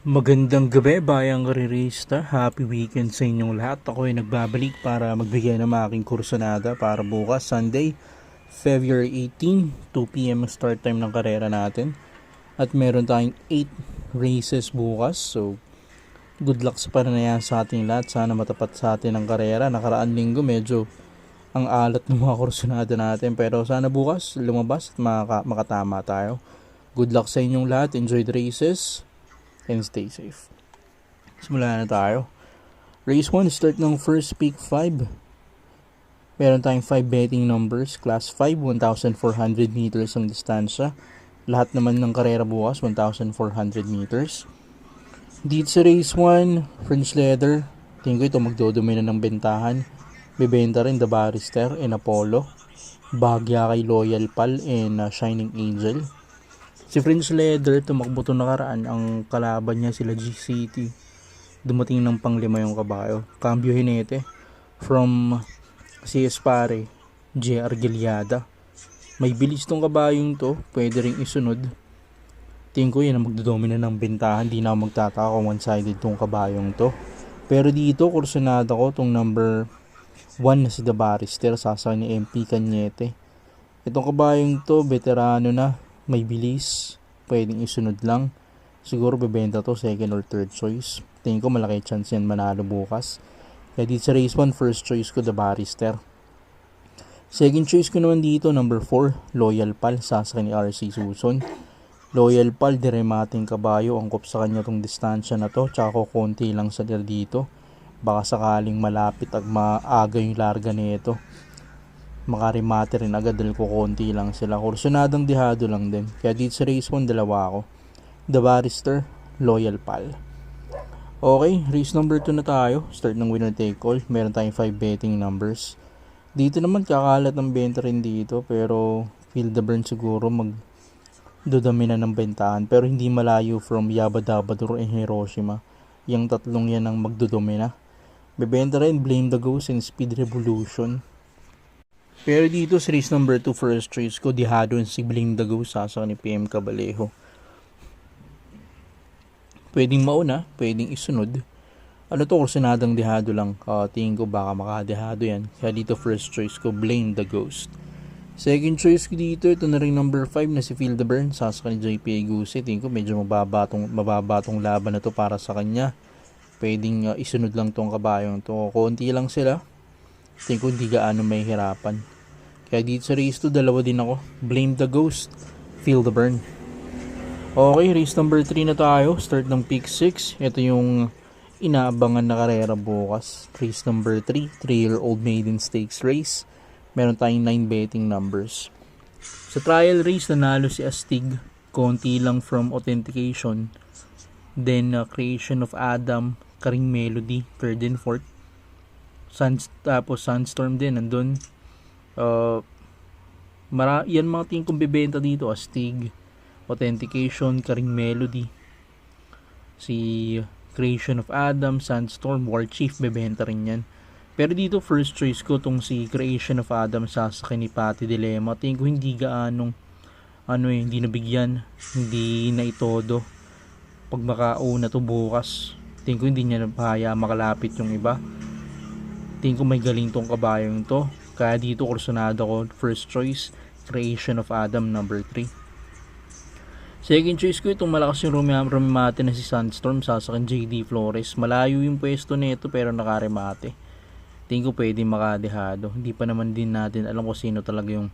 Magandang gabi, bayang karirista. Happy weekend sa inyong lahat. Ako ay nagbabalik para magbigay ng aking kursunada para bukas, Sunday, February 18, 2 p.m. start time ng karera natin. At meron tayong 8 races bukas. So, good luck sa pananayan sa ating lahat. Sana matapat sa atin ang karera. Nakaraan linggo medyo ang alat ng mga kursunada natin. Pero sana bukas lumabas at makatama tayo. Good luck sa inyong lahat. Enjoy the races and stay safe. Simula na tayo. Race 1, start ng first pick 5. Meron tayong 5 betting numbers. Class 5, 1,400 meters ang distansya. Lahat naman ng karera bukas, 1,400 meters. Dito sa race 1, French Leather. Tingin ko ito magdodomina ng bentahan. Bibenta rin The Barrister and Apollo. Bahagya kay Loyal Pal and Shining Angel. Si French Leather, tumakbo ito nakaraan. Ang kalaban niya sila GCT. Dumating ng panglima yung kabayo. Cambio Hinete from si Espare, JR Gilyada. May bilis tong kabayong to. Pwede ring isunod. Tingin ko yan ang magdodomina ng bentahan. Di na ako magtataka kung one-sided tong kabayong to. Pero dito, kursunada ko tong number 1 na si The Barrister. Sasakay ni MP Cañete. Itong kabayong to, veterano na. May bilis, pwedeng isunod lang. Siguro bebenta to second or third choice. Tingin ko malaki chance yan manalo bukas. Kaya dito sa race 1, first choice ko The Barrister. Second choice ko naman dito, number 4, Loyal Pal, sasakay ni RC Suson. Loyal Pal, diremating kabayo, angkop sa kanya tong distansya na to. Tsaka konti lang sa dito. Baka sakaling malapit at maaga yung larga nito. Makarimate rin agad dahil kukunti lang sila. Kursunadang dihado lang din. Kaya dito sa race 1, dalawa ako. The Barrister, Loyal Pal. Okay, race number 2 na tayo. Start ng winner take all. Meron tayong 5 betting numbers. Dito naman kakalat ng benta rin dito. Pero feel the burn siguro magdodamina ng bentahan. Pero hindi malayo from Yabba-Dabba-Duro and Hiroshima. Yung tatlong yan ang magdodomina. Bebenta rin Blame the Ghost and Speed Revolution. Pero dito sa race number 2, first choice ko, dihado si Blame the Ghost, sasakay ni PM Cabalejo. Pwedeng mauna, pwedeng isunod. Ano to, kursunadang dihado lang. Tingin ko baka makadihado yan. Kaya dito first choice ko, Blame the Ghost. Second choice ko dito, ito na rin number 5 na si Feel the Burn, sasakay ni JP Agusi. Tingin ko medyo mababatong laban na to para sa kanya. Pwedeng isunod lang tong kabayong to. Konti lang sila. Tingin ko hindi gaano may hirapan. Kaya dito sa race 2, dalawa din ako. Blame the Ghost, Feel the Burn. Okay, race number 3 na tayo. Start ng pick 6. Ito yung inaabangan na karera bukas. Race number 3, 3-year-old maiden stakes race. Meron tayong 9 betting numbers. Sa trial race, nanalo si Astig. Konti lang from authentication. Then, Creation of Adam, Karing Melody, 3rd and 4th. Tapos Sunstorm din, nandun. Yan mga tingin kong bibenta dito. Astig, Authentication, Karing Melody, si Creation of Adam, Sandstorm, War Chief, bibenta rin yan. Pero dito first choice ko tong si Creation of Adam, sasakay ni Pati Dilemma. Tingin ko hindi gaanong hindi nabigyan, hindi na itodo. Pag makauna to bukas, tingin ko hindi niya napahaya makalapit yung iba. Tingin ko may galing tong kabayong to. Kaya dito kursunado ko, first choice, Creation of Adam, number 3. Second choice ko, itong malakas yung rumimate na si Sandstorm, sasakin JD Flores. Malayo yung pwesto nito pero nakaremate. Tingin ko pwede makadehado. Hindi pa naman din natin alam kung sino talaga yung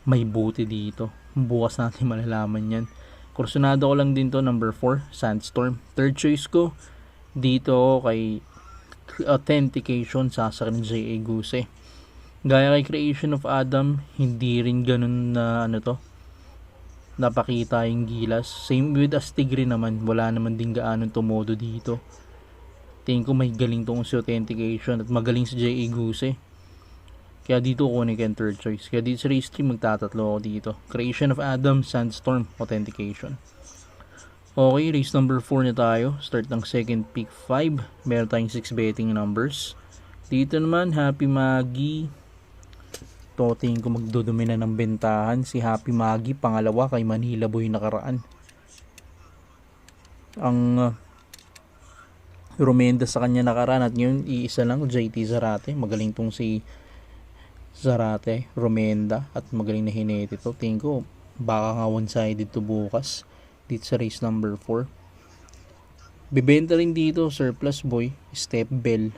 may buti dito. Bukas natin malalaman yan. Kursunado ko lang din to, number 4, Sandstorm. Third choice ko, dito kay Authentication, sasakin J.A. Guse. Gaya kay Creation of Adam, hindi rin ganun na napakita yung gilas. Same with Astig rin naman, wala naman din gaanong tumodo dito. Tingin ko may galing tong si Authentication at magaling si J.A. Guse. Kaya dito kunin ko yung third choice. Kaya dito sa race 3, magtatatlo ako dito. Creation of Adam, Sandstorm, Authentication. Okay, race number 4 na tayo. Start ng second pick 5. Meron tayong 6 betting numbers. Dito naman, Happy Maggie. Tingin ko magdodomina ng bentahan. Si Happy Maggie, pangalawa kay Manila Boy nakaraan. Ang Romenda sa kanya nakaraan at ngayon iisa lang, JT Zarate. Magaling tong si Zarate, Romenda at magaling na hinete to. Tingin ko baka nga one-sided to bukas dito sa race number 4. Bibenta rin dito Surplus Boy, Step Bell,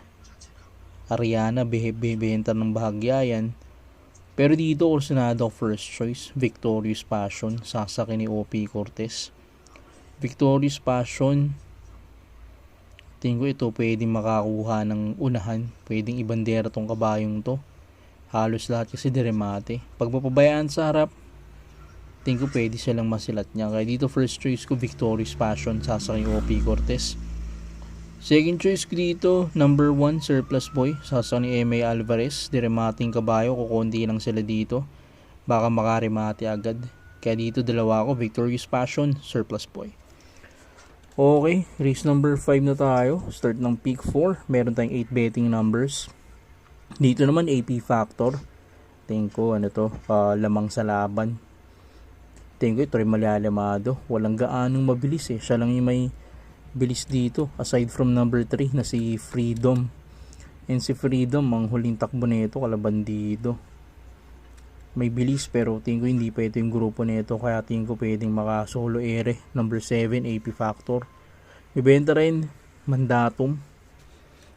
Ariana, bibenta ng bahagya yan. Pero dito Orsinado first choice, Victorious Passion, sasakyan ni OP Cortez. Victorious Passion, tingin ko ito pwedeng makakuha ng unahan, pwedeng ibandera tong kabayong to. Halos lahat kasi diremate. Pag mapabayaan sa harap, tingin ko pwede silang masilat niya. Kaya dito first choice ko Victorious Passion, sasakyan OP Cortez. Second choice ko dito, number 1 Surplus Boy, sasakyan ni M.A. Alvarez. Diremating kabayo, kukunti lang sila dito. Baka makaremate agad. Kaya dito dalawa ko, Victorious Passion, Surplus Boy. Okay, race number 5 na tayo. Start ng peak 4. Meron tayong 8 betting numbers. Dito naman AP Factor. Tingin ko lamang sa laban. Tingin ko ito rin malalamado. Walang gaanong mabilis eh. Siya lang yung may bilis dito aside from number 3 na si Freedom. And si Freedom ang huling takbo nito kalaban dito. May bilis pero tingin ko hindi pa ito yung grupo nito, kaya tingin ko pwedeng maka solo ere. Number 7 AP Factor. Ibenta rin Mandatum.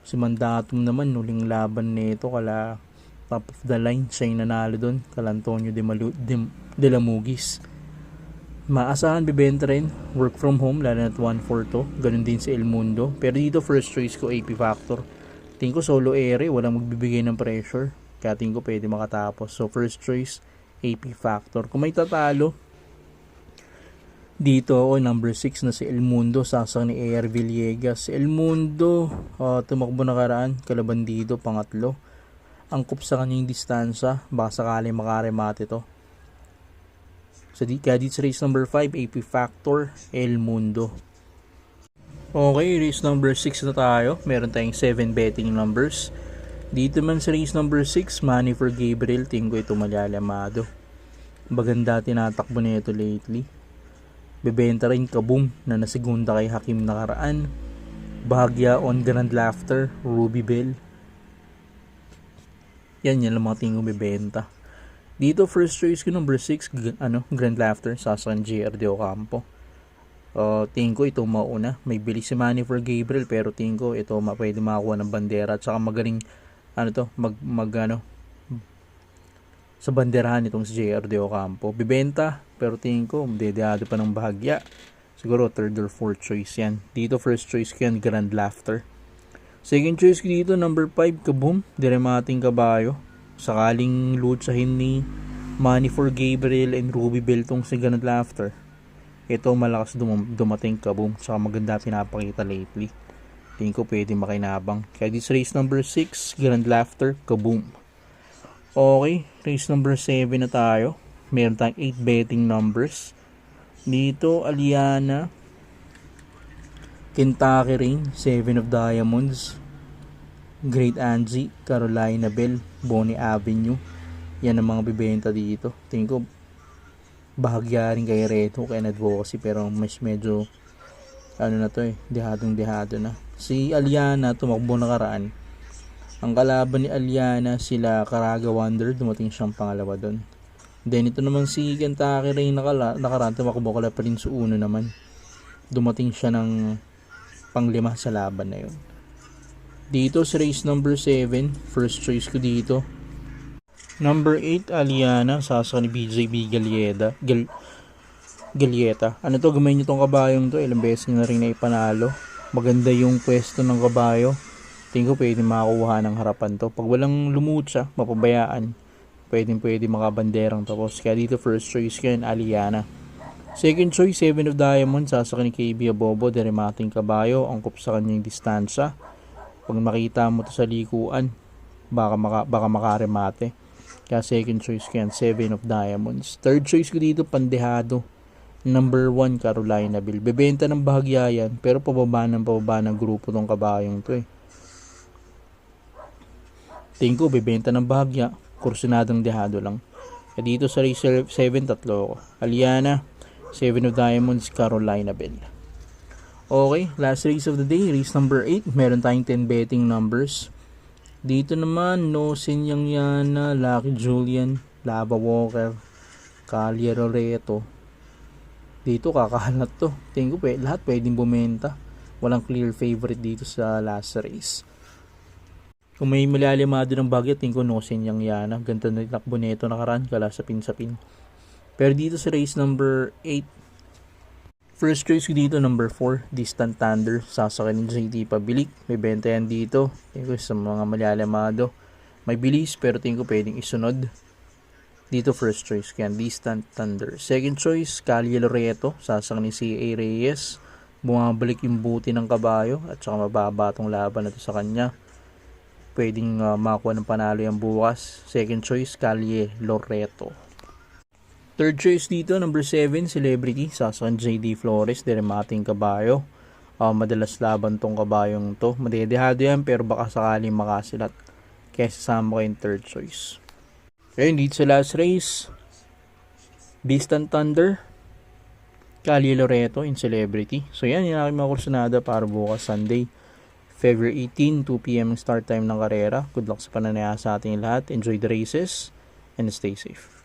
Si Mandatum naman huling laban nito kala top of the line, siya yung nanalo doon kala Antonio de la Mugis. Maasahan bibenta rin Work From Home, lalo na 1-4 ganun din si El Mundo. Pero dito first choice ko AP Factor. Tingin ko solo ere, walang magbibigay ng pressure, kaya tingin ko pwede makatapos. So first choice AP Factor. Kung may tatalo dito ako, number 6 na si El Mundo, sasakyan ni AR Villegas. Si El Mundo tumakbo na karaan, kalaban dito pangatlo. Angkop sa kanyang distansya, baka sakaling makaremate to. So kaya dito sa race number 5 AP Factor, El Mundo. Okay, race number 6 na tayo. Meron tayong 7 betting numbers. Dito man sa race number 6, Money for Gabriel, tingin ko ito malalamado. Maganda tinatakbo na ito lately. Bebenta rin Kaboom na nasigunda kay Hakim nakaraan. Bahagya on Grand Laughter, Ruby Bell. Yan lang mga tingin ko bebenta. Dito first choice ko number 6 Grand Laughter, sasakyan JR De Ocampo. Tingin ko ito mauna. May bilis si Money for Gabriel pero tingin ko ito pwede makakuha ng bandera at saka magaling sa banderahan itong si JR De Ocampo. Bibenta pero tingin ko dedeado pa ng bahagya. Siguro third or fourth choice yan. Dito first choice ko yan Grand Laughter. Second choice ko dito number 5 Kaboom, diremating kabayo. Sakaling lutsahin ni Money for Gabriel and Ruby Bell tong si Grand Laughter, ito malakas dumating Kaboom, saka maganda pinapakita lately. Tingin ko pwede makinabang. Kaya this race number 6 Grand Laughter, Kaboom. Okay, race number 7 na tayo. Meron tayong 8 betting numbers. Dito Aliana, Kentucky Rain, 7 of Diamonds, Great Angie, Carolina Bell, Bonnie Avenue. Yan ang mga bibenta dito. Tingin ko bahagya rin kay Reto, kay Advocacy, pero mas medyo dehadong na. Si Aliana tumakbo na karaan. Ang kalaban ni Aliana sila Caraga Wonder, dumating siyang pangalawa doon. Then ito naman si Kentucky Rain nakaraan, tumakbo kala pa rin sa uno naman. Dumating siya ng panglima sa laban na yun. Dito sa race number 7, first choice ko dito number 8 Aliana, sasakyan ni BJB Galieta. Gamay nyo tong kabayong to, ilang beses nyo na rin na ipanalo. Maganda yung pwesto ng kabayo. Tingin ko pwede makakuha ng harapan to. Pag walang lumutsa, mapabayaan, pwede makabanderang tapos. Kaya dito first choice ko yan Aliana. Second choice 7 of Diamonds, sasakyan ni KB Abobo, diremating kabayo, angkop sa kanyang distansya. Pag makita mo to sa likuan, baka makaremate. Kaya second choice ko yan 7 of Diamonds. Third choice ko dito Pandehado, number 1 Carolina Bell. Bebenta ng bahagya yan, pero pababa ng grupo tong kabayong to eh. Tingin ko bebenta ng bahagya, kursinadong dehado lang. Kaya dito sa race 7 tatlo ko Aliana, 7 of Diamonds, Carolina Bell. Okay, last race of the day, race number 8. Meron tayong 10 betting numbers. Dito naman, No Sinyang Yana, Lucky Julian, Lava Walker, Calia Loreto. Dito kakahanap to. Tingin ko lahat pwedeng bumenta. Walang clear favorite dito sa last race. Kung may malalimado ng bagyo, tingin ko No Sinyang Yana. Ganito na takbo nito nakaraan, kala sapin-sapin. Pero dito sa race number 8, first choice ko dito, number 4, Distant Thunder. Sasakyan ni JT Pabilik. May benta yan dito. Tingin ko sa mga malalimado. May bilis, pero tingin ko pwedeng isunod. Dito first choice ko yan, Distant Thunder. Second choice, Calia Loreto. Sasakyan ni C.A. Reyes. Bumabalik yung buti ng kabayo. At saka mababa tong laban na to sa kanya. Pwedeng makakuha ng panalo yung bukas. Second choice, Calia Loreto. Third choice dito, number 7, Celebrity. Sasakyan J.D. Flores, Deremating kabayo. Madalas laban tong kabayong to. Madedehado yan, pero baka sakaling makasilat. Kaya sasama ko yung third choice. Ayun, dito sa last race, Distant Thunder, Calia Loreto, in Celebrity. So yan, yung aking mga kursunada para bukas Sunday, February 18, 2 p.m. start time ng karera. Good luck sa pananaya sa ating lahat. Enjoy the races and stay safe.